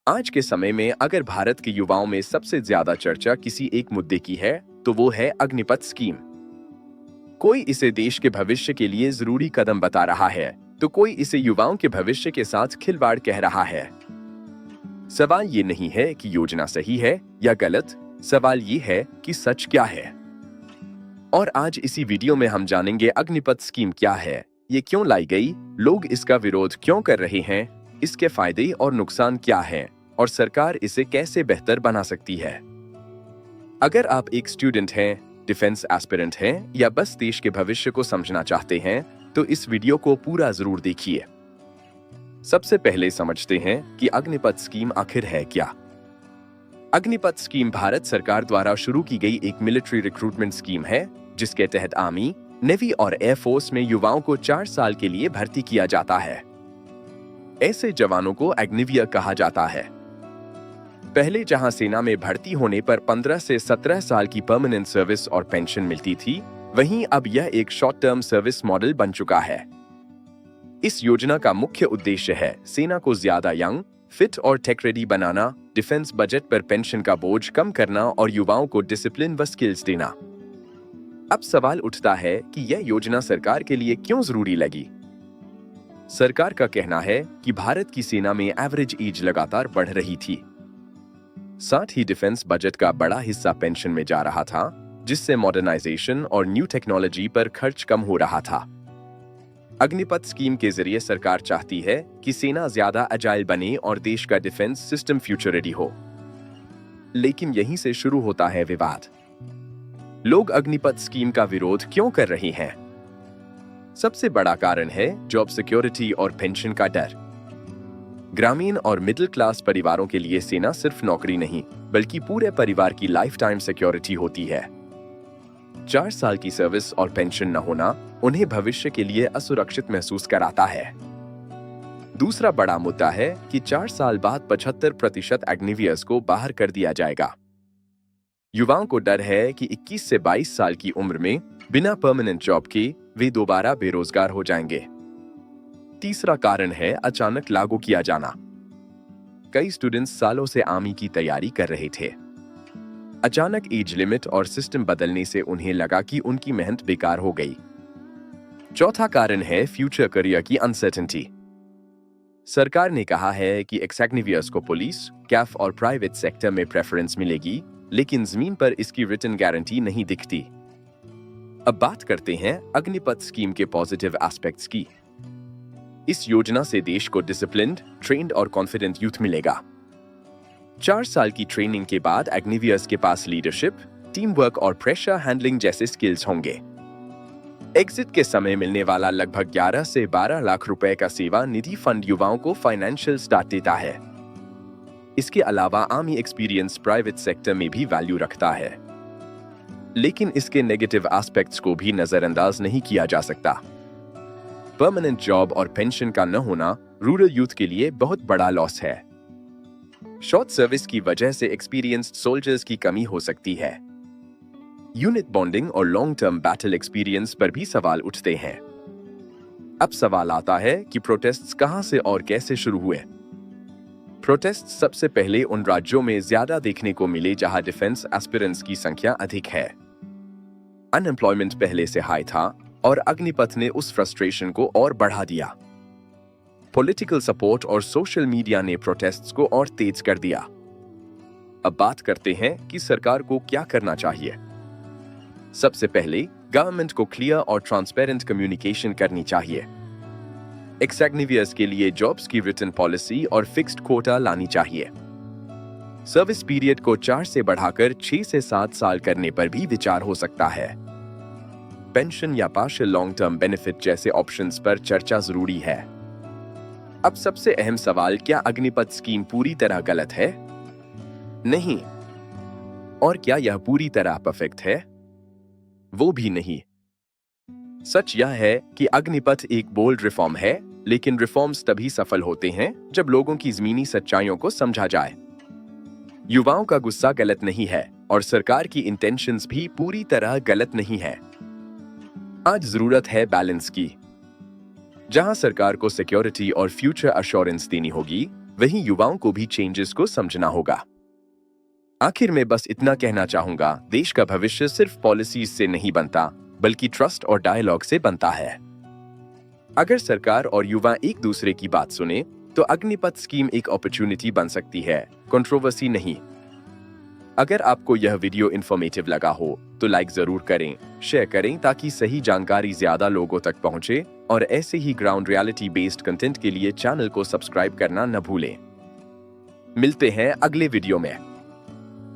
आज के समय में अगर भारत के युवाओं में सबसे ज्यादा चर्चा किसी एक मुद्दे की है तो वो है अग्निपथ स्कीम। कोई इसे देश के भविष्य के लिए जरूरी कदम बता रहा है तो कोई इसे युवाओं के भविष्य के साथ खिलवाड़ कह रहा है। सवाल ये नहीं है कि योजना सही है या गलत, सवाल ये है कि सच क्या है। और आज इसी वीडियो में हम जानेंगे अग्निपथ स्कीम क्या है, ये क्यों लाई गई, लोग इसका विरोध क्यों कर रहे हैं, इसके फायदे और नुकसान क्या हैं और सरकार इसे कैसे बेहतर बना सकती है। अगर आप एक स्टूडेंट हैं, डिफेंस एस्पिरेंट हैं या बस देश के भविष्य को समझना चाहते हैं तो इस वीडियो को पूरा जरूर देखिए। सबसे पहले समझते हैं कि अग्निपथ स्कीम आखिर है क्या। अग्निपथ स्कीम भारत सरकार द्वारा शुरू की गई एक मिलिट्री रिक्रूटमेंट स्कीम है जिसके तहत आर्मी, नेवी और एयरफोर्स में युवाओं को 4 साल के लिए भर्ती किया जाता है। ऐसे जवानों को अग्निवीर कहा जाता है। पहले जहां सेना में भर्ती होने पर 15 से 17 साल की परमानेंट सर्विस और पेंशन मिलती थी, वहीं अब यह एक शॉर्ट टर्म सर्विस मॉडल बन चुका है। इस योजना का मुख्य उद्देश्य है सेना को ज्यादा यंग, फिट और टेक रेडी बनाना, डिफेंस बजट पर पेंशन का बोझ कम करना और युवाओं को डिसिप्लिन व स्किल्स देना। अब सवाल उठता है कि यह योजना सरकार के लिए क्यों जरूरी लगी। सरकार का कहना है कि भारत की सेना में एवरेज एज लगातार बढ़ रही थी। साथ ही डिफेंस बजट का बड़ा हिस्सा पेंशन में जा रहा था, जिससे मॉडर्नाइजेशन और न्यू टेक्नोलॉजी पर खर्च कम हो रहा था। अग्निपथ स्कीम के जरिए सरकार चाहती है कि सेना ज्यादा अजाइल बने और देश का डिफेंस सिस्टम फ्यूचर रेडी हो। लेकिन यहीं से शुरू होता है विवाद। लोग अग्निपथ स्कीम का विरोध क्यों कर रहे हैं? सबसे बड़ा कारण है जॉब सिक्योरिटी और पेंशन का डर। ग्रामीण और मिडिल क्लास परिवारों के लिए सेना सिर्फ नौकरी नहीं बल्कि पूरे परिवार की लाइफ टाइम सिक्योरिटी होती है। 4 साल की सर्विस और पेंशन न होना उन्हें भविष्य के लिए असुरक्षित महसूस कराता है। दूसरा बड़ा मुद्दा है कि 4 साल बाद 75% अग्निवीर्स को बाहर कर दिया जाएगा। युवाओं को डर है कि 21 से 22 साल की उम्र में बिना परमानेंट जॉब के वे दोबारा बेरोजगार हो जाएंगे। तीसरा कारण है अचानक लागू किया जाना। कई स्टूडेंट्स सालों से आर्मी की तैयारी कर रहे थे। अचानक एज लिमिट और सिस्टम बदलने से उन्हें लगा कि उनकी मेहनत बेकार हो गई। चौथा कारण है फ्यूचर करियर की अनसर्टेनिटी। सरकार ने कहा है कि एक्स-अग्निवीर्स को पुलिस, कैफ और प्राइवेट सेक्टर में प्रेफरेंस मिलेगी, लेकिन जमीन पर इसकी रिटन गारंटी नहीं दिखती। अब बात करते हैं अग्निपथ स्कीम के पॉजिटिव एस्पेक्ट्स की। इस योजना से देश को डिसिप्लिन्ड, ट्रेन्ड और कॉन्फिडेंट यूथ मिलेगा। 4 साल की ट्रेनिंग के बाद अग्निवीर्स के पास लीडरशिप, टीम वर्क और प्रेशर हैंडलिंग जैसे स्किल्स होंगे। एग्जिट के समय मिलने वाला लगभग 11 से 12 लाख रुपए का सेवा निधि फंड युवाओं को फाइनेंशियल स्टार्ट देता है। इसके अलावा आर्मी एक्सपीरियंस प्राइवेट सेक्टर में भी वैल्यू रखता है। लेकिन इसके नेगेटिव एस्पेक्ट्स को भी नजरअंदाज नहीं किया जा सकता। परमानेंट जॉब और पेंशन का न होना रूरल यूथ के लिए बहुत बड़ा लॉस है। शॉर्ट सर्विस की वजह से एक्सपीरियंस्ड सोल्जर्स की कमी हो सकती है। यूनिट बॉन्डिंग और लॉन्ग टर्म बैटल एक्सपीरियंस पर भी सवाल उठते हैं। अब सवाल आता है कि प्रोटेस्ट्स कहां से और कैसे शुरू हुए। प्रोटेस्ट सबसे पहले उन राज्यों में ज्यादा देखने को मिले जहां डिफेंस एस्पिरेंट्स की संख्या अधिक है। अनएम्प्लॉयमेंट पहले से हाई था और अग्निपथ ने उस फ्रस्ट्रेशन को और बढ़ा दिया। पॉलिटिकल सपोर्ट और सोशल मीडिया ने प्रोटेस्ट्स को और तेज कर दिया। अब बात करते हैं कि सरकार को क्या करना चाहिए। सबसे पहले गवर्नमेंट को क्लियर और ट्रांसपेरेंट कम्युनिकेशन करनी चाहिए। एक्स-अग्निवीर्स के लिए जॉब्स की रिटन पॉलिसी और फिक्स्ड कोटा लानी चाहिए। सर्विस पीरियड को 4 से बढ़ाकर 6 से 7 साल करने पर भी विचार हो सकता है। पेंशन या पार्शियल लॉन्ग टर्म बेनिफिट जैसे ऑप्शंस पर चर्चा जरूरी है। अब सबसे अहम सवाल, क्या अग्निपथ स्कीम पूरी तरह गलत है? नहीं। और क्या यह पूरी तरह परफेक्ट है? वो भी नहीं। सच यह है कि अग्निपथ एक बोल्ड रिफॉर्म है, लेकिन रिफॉर्म्स तभी सफल होते हैं जब लोगों की जमीनी सच्चाइयों को समझा जाए। युवाओं का गुस्सा गलत नहीं है और सरकार की इंटेंशंस भी पूरी तरह गलत नहीं है। आज जरूरत है बैलेंस की। जहां सरकार को सिक्योरिटी और फ्यूचर अश्योरेंस देनी होगी, वहीं युवाओं को भी चेंजेस को समझना होगा। आखिर में बस इतना कहना चाहूंगा, देश का भविष्य सिर्फ पॉलिसीज से नहीं बनता, बल्कि ट्रस्ट और डायलॉग से बनता है। अगर सरकार और युवा एक दूसरे की बात सुने तो अग्निपथ स्कीम एक अपॉर्चुनिटी बन सकती है, कंट्रोवर्सी नहीं। अगर आपको यह वीडियो इन्फॉर्मेटिव लगा हो तो लाइक जरूर करें, शेयर करें ताकि सही जानकारी ज्यादा लोगों तक पहुंचे, और ऐसे ही ग्राउंड रियलिटी बेस्ड कंटेंट के लिए चैनल को सब्सक्राइब करना न भूलें। मिलते हैं अगले वीडियो में।